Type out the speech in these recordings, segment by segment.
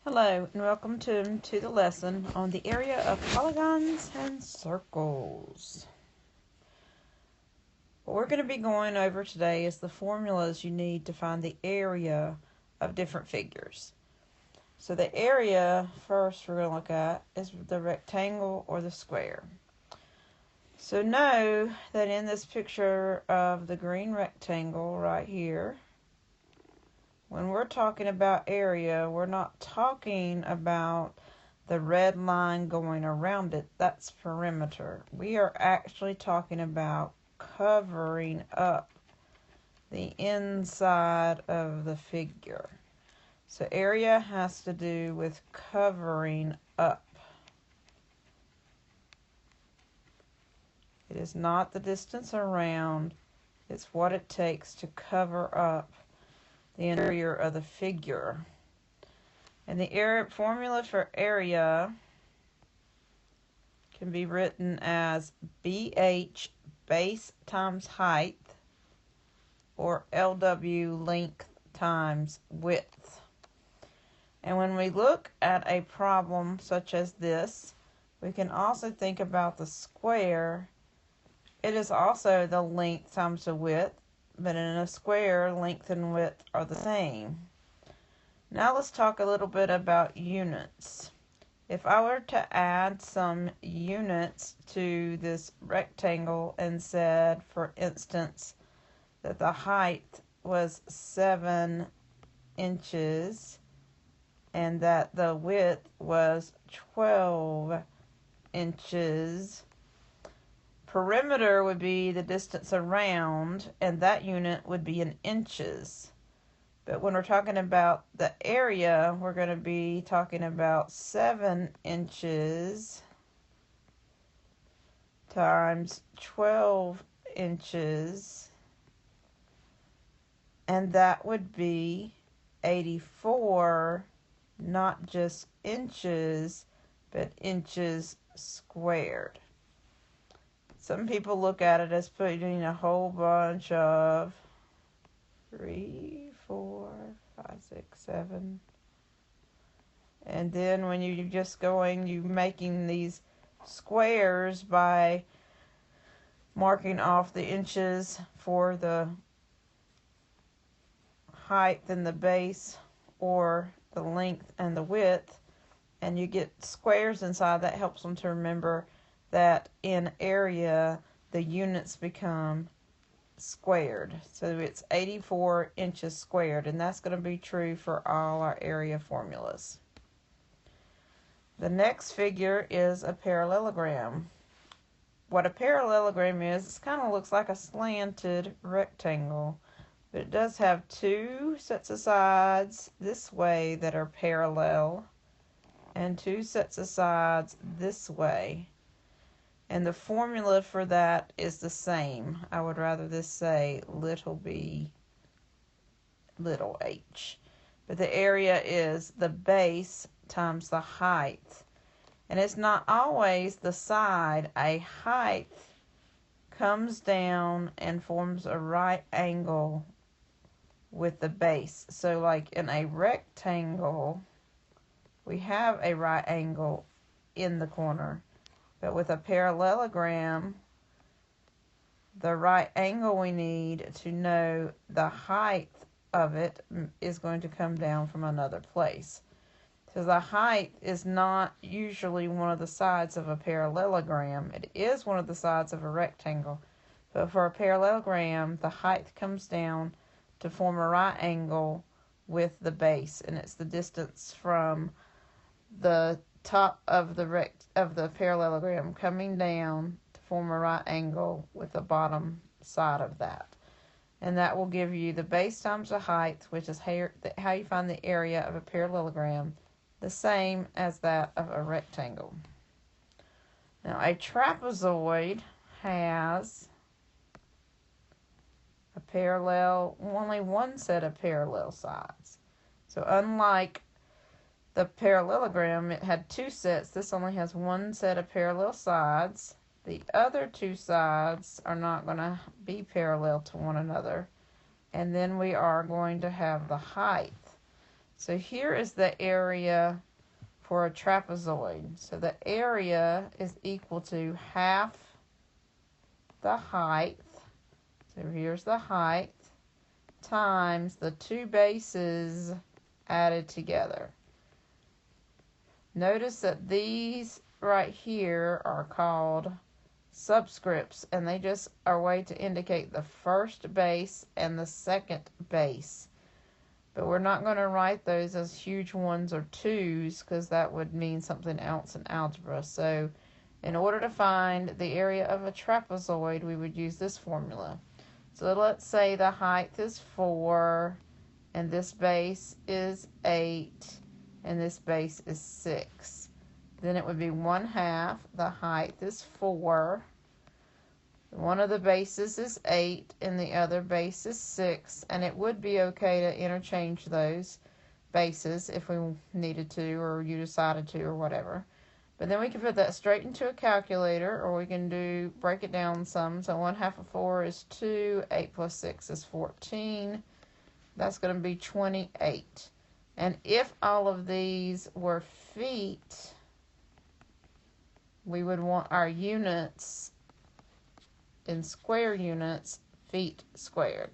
Hello and welcome to the lesson on the area of polygons and circles. What we're going to be going over today is the formulas you need to find the area of different figures. So the area first we're going to look at is the rectangle or the square. So know that in this picture of the green rectangle right here, when we're talking about area, we're not talking about the red line going around it. That's perimeter. We are actually talking about covering up the inside of the figure. So area has to do with covering up. It is not the distance around, it's what it takes to cover up the interior of the figure. And the area formula for area can be written as BH base times height, or LW length times width. And when we look at a problem such as this, we can also think about the square. It is also the length times the width, but in a square, length and width are the same. Now let's talk a little bit about units. If I were to add some units to this rectangle and said, for instance, that the height was 7 inches and that the width was 12 inches, perimeter would be the distance around, and that unit would be in inches. But when we're talking about the area, we're going to be talking about 7 inches times 12 inches, and that would be 84, not just inches, but inches squared. Some people look at it as putting a whole bunch of 3, 4, 5, 6, 7. And then when you're just you making these squares by marking off the inches for the height and the base, or the length and the width, and you get squares inside. That helps them to remember that in area the units become squared. So it's 84 inches squared, and that's going to be true for all our area formulas. The next figure is a parallelogram. What a parallelogram is, it kind of looks like a slanted rectangle, but it does have two sets of sides this way that are parallel and two sets of sides this way. And the formula for that is the same. I would rather this say little b, little h. But the area is the base times the height. And it's not always the side. A height comes down and forms a right angle with the base. So like in a rectangle, we have a right angle in the corner. But with a parallelogram, the right angle we need to know the height of it is going to come down from another place. So the height is not usually one of the sides of a parallelogram. It is one of the sides of a rectangle. But for a parallelogram, the height comes down to form a right angle with the base. And it's the distance from the top of the parallelogram coming down to form a right angle with the bottom side of that. And that will give you the base times the height, which is how you find the area of a parallelogram, the same as that of a rectangle. Now a trapezoid has only one set of parallel sides. So unlike the parallelogram, it had two sets. This only has one set of parallel sides. The other two sides are not going to be parallel to one another. And then we are going to have the height. So here is the area for a trapezoid. So the area is equal to half the height. So here's the height times the two bases added together. Notice that these right here are called subscripts, and they just are a way to indicate the first base and the second base. But we're not going to write those as huge ones or twos because that would mean something else in algebra. So in order to find the area of a trapezoid, we would use this formula. So let's say the height is 4, and this base is 8, and this base is 6. Then it would be 1/2. The height is 4. One of the bases is 8 and the other base is 6, and it would be okay to interchange those bases if we needed to, or you decided to, or whatever. But then we can put that straight into a calculator, or we can break it down some. So 1/2 of 4 is 2, 8 plus 6 is 14. That's going to be 28. And if all of these were feet, we would want our units in square units, feet squared.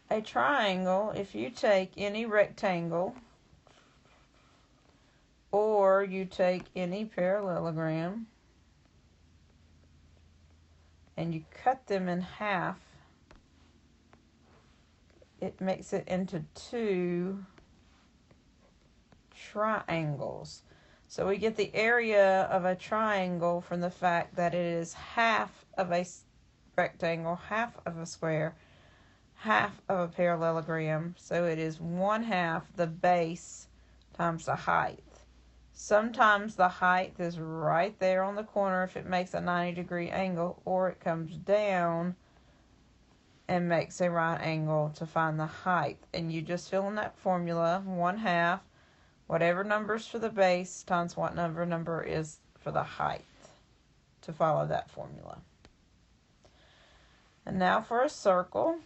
A triangle, if you take any rectangle or you take any parallelogram and you cut them in half, it makes it into two triangles. So we get the area of a triangle from the fact that it is half of a rectangle, half of a square, half of a parallelogram. So it is 1/2 the base times the height. Sometimes the height is right there on the corner if it makes a 90-degree angle, or it comes down and makes a right angle to find the height. And you just fill in that formula, 1/2. Whatever number's for the base times what number is for the height, to follow that formula. And now for a circle.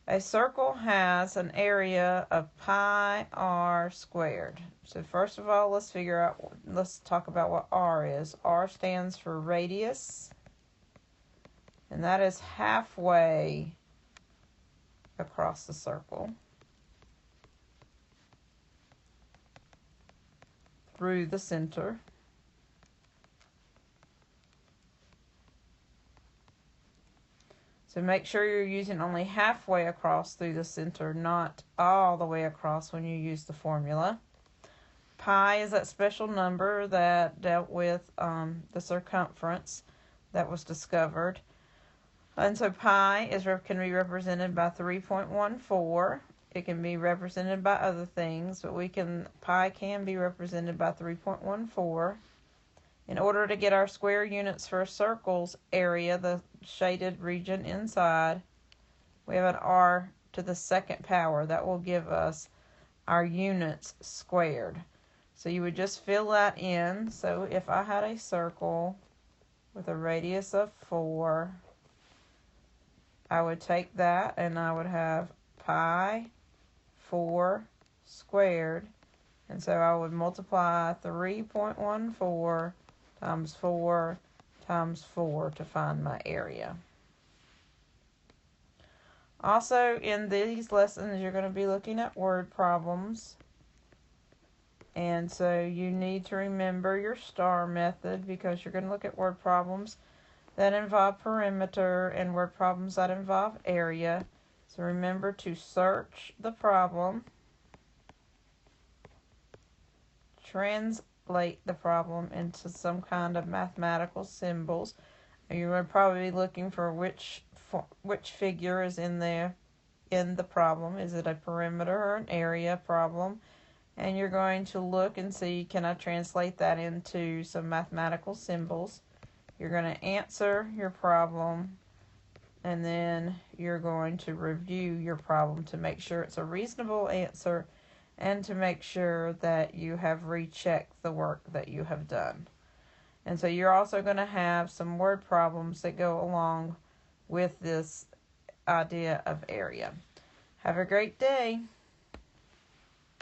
A circle has an area of pi r squared. So first of all, let's talk about what r is. R stands for radius, and that is halfway across the circle through the center. So make sure you're using only halfway across through the center, not all the way across when you use the formula. Pi is that special number that dealt with the circumference that was discovered. And so pi can be represented by 3.14. It can be represented by other things, but pi can be represented by 3.14. In order to get our square units for a circle's area, the shaded region inside, we have an r to the second power. That will give us our units squared. So you would just fill that in. So if I had a circle with a radius of 4, I would take that and I would have pi 4 squared, and so I would multiply 3.14 times 4 times 4 to find my area. Also, in these lessons, you're going to be looking at word problems, and so you need to remember your STAR method, because you're going to look at word problems that involve perimeter and word problems that involve area. So remember to search the problem, translate the problem into some kind of mathematical symbols. You're probably looking for which figure is in the problem. Is it a perimeter or an area problem? And you're going to look and see, can I translate that into some mathematical symbols? You're going to answer your problem, and then you're going to review your problem to make sure it's a reasonable answer and to make sure that you have rechecked the work that you have done. And so you're also going to have some word problems that go along with this idea of area. Have a great day.